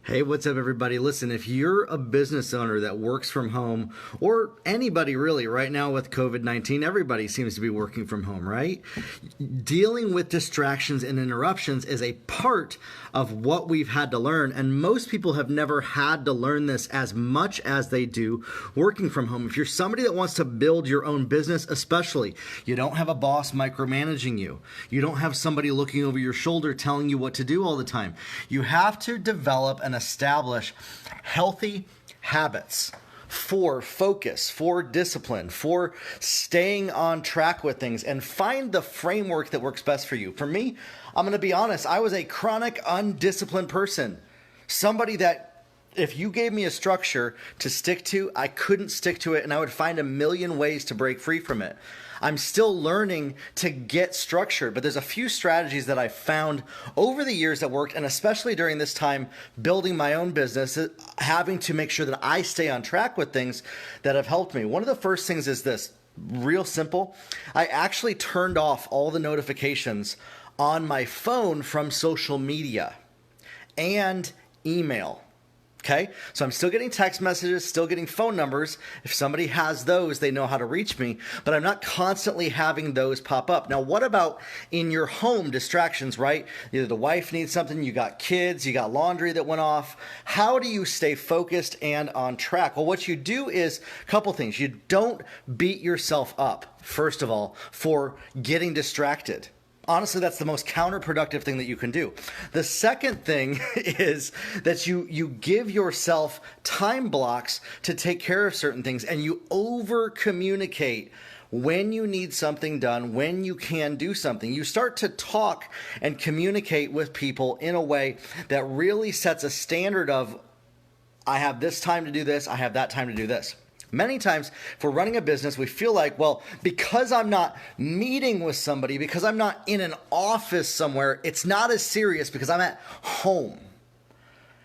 Hey, what's up, everybody? Listen, if you're a business owner that works from home, or anybody really right now with COVID-19, everybody seems to be working from home, right? Dealing with distractions and interruptions is a part of what we've had to learn, and most people have never had to learn this as much as they do working from home. If you're somebody that wants to build your own business, especially, you don't have a boss micromanaging you. You don't have somebody looking over your shoulder telling you what to do all the time. You have to develop and establish healthy habits for focus, for discipline, for staying on track with things, and find the framework that works best for you. For me, I'm going to be honest, I was a chronic, undisciplined person. Somebody that if you gave me a structure to stick to, I couldn't stick to it, and I would find a million ways to break free from it. I'm still learning to get structured, but there's a few strategies that I found over the years that worked, and especially during this time building my own business, having to make sure that I stay on track with things that have helped me. One of the first things is this, real simple. I actually turned off all the notifications on my phone from social media and email. Okay, so I'm still getting text messages, still getting phone numbers. If somebody has those, they know how to reach me, but I'm not constantly having those pop up. Now, what about in your home distractions, right? Either the wife needs something, you got kids, you got laundry that went off. How do you stay focused and on track? Well, what you do is a couple things. You don't beat yourself up, first of all, for getting distracted. Honestly, that's the most counterproductive thing that you can do. The second thing is that you give yourself time blocks to take care of certain things, and you over communicate when you need something done, when you can do something. You start to talk and communicate with people in a way that really sets a standard of, I have this time to do this, I have that time to do this. Many times, if we're running a business, we feel like, well, because I'm not meeting with somebody, because I'm not in an office somewhere, it's not as serious because I'm at home.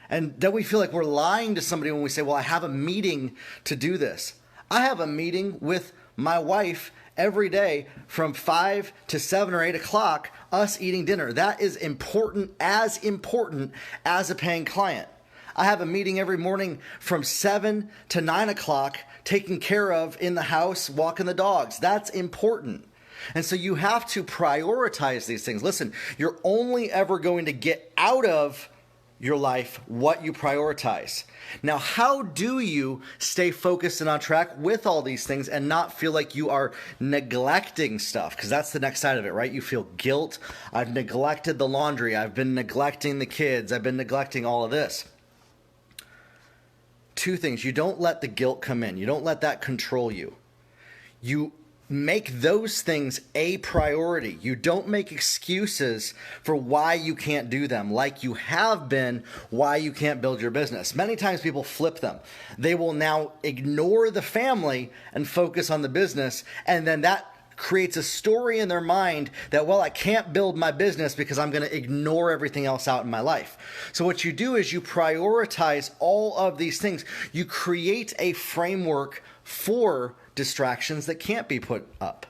And then we feel like we're lying to somebody when we say, well, I have a meeting to do this. I have a meeting with my wife every day from 5 to 7 or 8 o'clock, us eating dinner. That is important as a paying client. I have a meeting every morning from 7 to 9 o'clock, taken care of in the house, walking the dogs. That's important. And so you have to prioritize these things. Listen, you're only ever going to get out of your life what you prioritize. Now, how do you stay focused and on track with all these things and not feel like you are neglecting stuff? Because that's the next side of it, right? You feel guilt. I've neglected the laundry. I've been neglecting the kids. I've been neglecting all of this. Two things. You don't let the guilt come in. You don't let that control you. You make those things a priority. You don't make excuses for why you can't do them, like you have been why you can't build your business. Many times people flip them. They will now ignore the family and focus on the business, and then that creates a story in their mind that, well, I can't build my business because I'm going to ignore everything else out in my life. So what you do is you prioritize all of these things. You create a framework for distractions that can't be put up.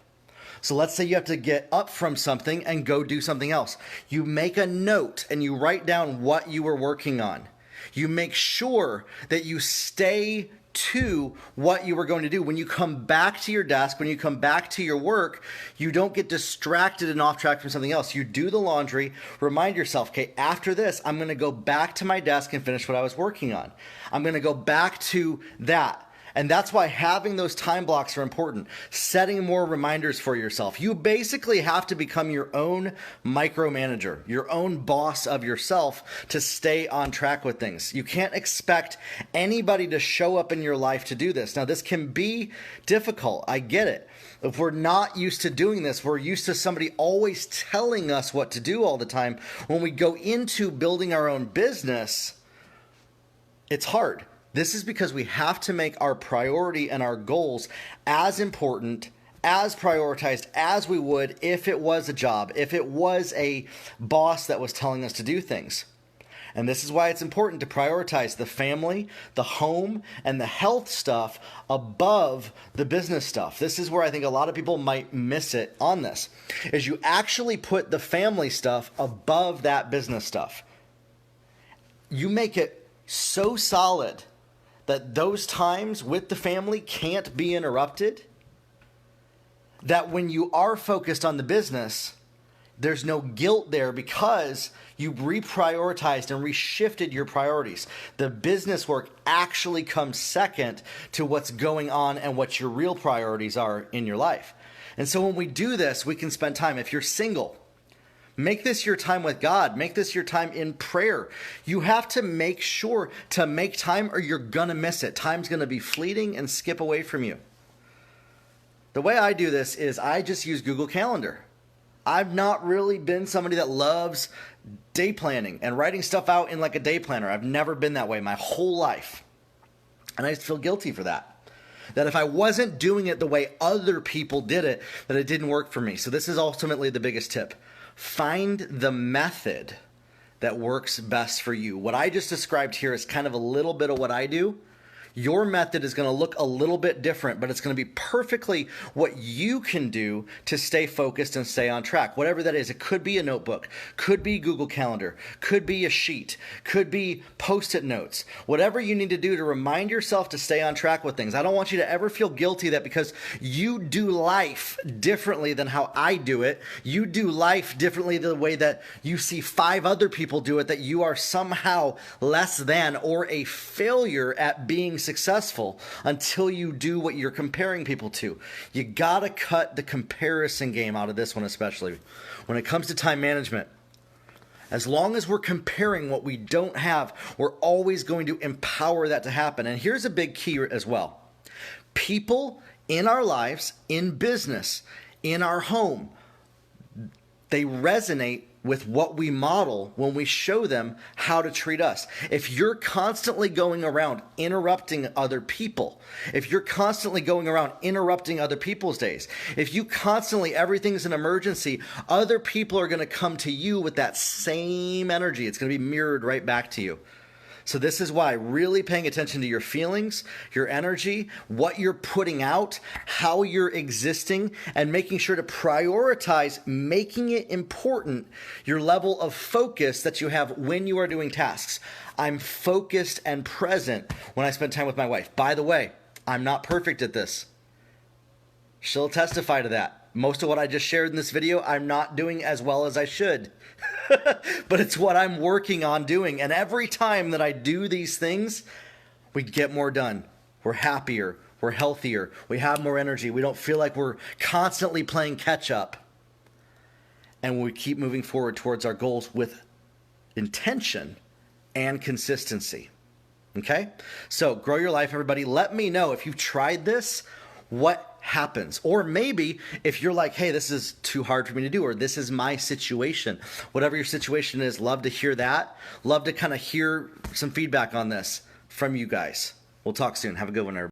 So let's say you have to get up from something and go do something else. You make a note and you write down what you were working on. You make sure that you stay to what you were going to do. When you come back to your desk, when you come back to your work, you don't get distracted and off track from something else. You do the laundry, remind yourself, okay, after this, I'm going to go back to my desk and finish what I was working on. I'm going to go back to that. And that's why having those time blocks are important. Setting more reminders for yourself. You basically have to become your own micromanager, your own boss of yourself to stay on track with things. You can't expect anybody to show up in your life to do this. Now, this can be difficult. I get it. If we're not used to doing this, we're used to somebody always telling us what to do all the time. When we go into building our own business, it's hard. This is because we have to make our priority and our goals as important, as prioritized as we would if it was a job, if it was a boss that was telling us to do things. And this is why it's important to prioritize the family, the home, and the health stuff above the business stuff. This is where I think a lot of people might miss it on this, is you actually put the family stuff above that business stuff. You make it so solid that those times with the family can't be interrupted, that when you are focused on the business, there's no guilt there because you reprioritized and reshifted your priorities. The business work actually comes second to what's going on and what your real priorities are in your life. And so when we do this, we can spend time. If you're single, make this your time with God. Make this your time in prayer. You have to make sure to make time or you're going to miss it. Time's going to be fleeting and skip away from you. The way I do this is I just use Google Calendar. I've not really been somebody that loves day planning and writing stuff out in like a day planner. I've never been that way my whole life. And I just feel guilty for that. That if I wasn't doing it the way other people did it, that it didn't work for me. So this is ultimately the biggest tip. Find the method that works best for you. What I just described here is kind of a little bit of what I do. Your method is going to look a little bit different, but it's going to be perfectly what you can do to stay focused and stay on track. Whatever that is, it could be a notebook, could be Google Calendar, could be a sheet, could be Post-it notes. Whatever you need to do to remind yourself to stay on track with things. I don't want you to ever feel guilty that because you do life differently than how I do it, you do life differently the way that you see 5 other people do it, that you are somehow less than or a failure at being successful until you do what you're comparing people to. You gotta cut the comparison game out of this one, especially when it comes to time management. As long as we're comparing what we don't have, we're always going to empower that to happen. And here's a big key as well. People in our lives, in business, in our home, they resonate with what we model when we show them how to treat us. If you're constantly going around interrupting other people, if you're constantly going around interrupting other people's days, if you constantly, everything's an emergency, other people are going to come to you with that same energy. It's going to be mirrored right back to you. So this is why really paying attention to your feelings, your energy, what you're putting out, how you're existing, and making sure to prioritize making it important, your level of focus that you have when you are doing tasks. I'm focused and present when I spend time with my wife. By the way, I'm not perfect at this. She'll testify to that. Most of what I just shared in this video, I'm not doing as well as I should. But it's what I'm working on doing. And every time that I do these things, we get more done. We're happier. We're healthier. We have more energy. We don't feel like we're constantly playing catch up. And we keep moving forward towards our goals with intention and consistency. Okay? So grow your life, everybody. Let me know if you've tried this, what happens. Or maybe if you're like, hey, this is too hard for me to do, or this is my situation. Whatever your situation is, love to hear that. Love to kind of hear some feedback on this from you guys. We'll talk soon. Have a good one, everybody.